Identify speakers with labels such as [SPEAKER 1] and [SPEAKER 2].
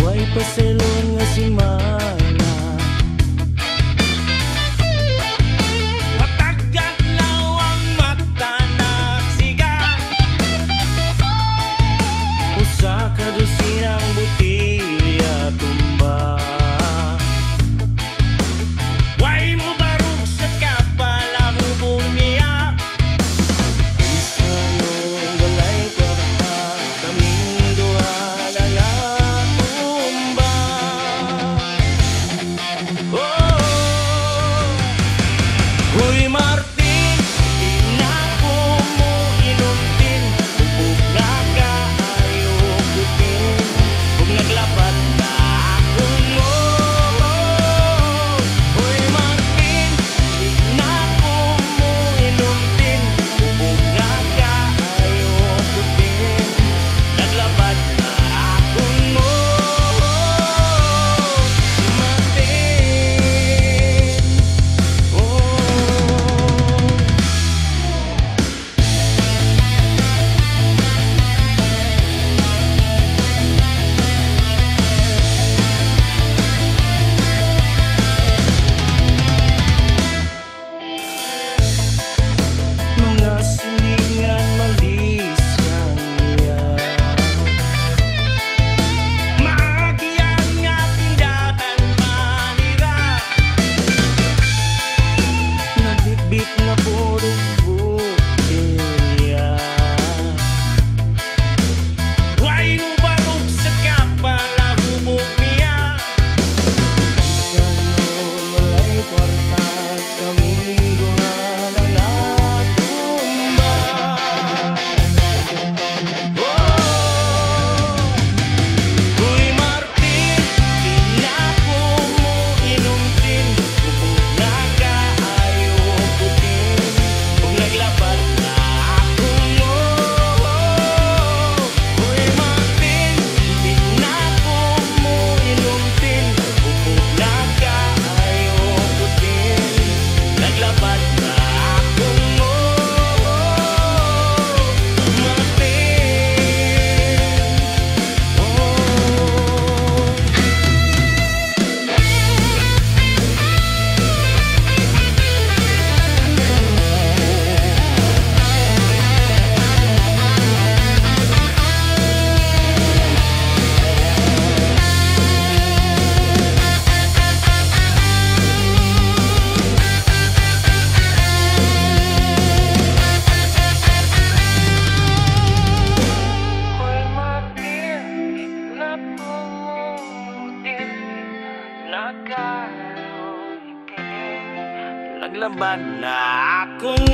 [SPEAKER 1] Way pasilon nga si Mana,
[SPEAKER 2] Matagad law ang mata nagsiga,
[SPEAKER 1] usa ka dosinang butilya tumba.
[SPEAKER 2] way mo barog sa kapalahubog niya.
[SPEAKER 1] Isanong balay kwarta, kaming duha nagatumba.
[SPEAKER 2] Oh,
[SPEAKER 1] Uy Martin, di na ko mo inuntin, ubog na kaayo kutin, kung naglapat na akong mo. Uy Martin, di na ko mo inuntin, ubog na kaayo kutin, naglapat na akong mo. Martin, oh. Mga silingan malis yang iya,
[SPEAKER 2] maagian nga tindahan manira.
[SPEAKER 1] nagbitbit na purong butilya.
[SPEAKER 2] Way mo barog sa kapalahubog niya.
[SPEAKER 1] Ganun walay kwarta, kaming duha nagatumba. Uy Martin, di na ko mo inuntin, ubog na kaayo kutin, kung naglapat na akong mo. Uy Martin, di na ko mo inuntin, ubog na kaayo kutin, naglapat na akong mo. Martin, oh. Hoy Martin, napumutin, naglaban na akong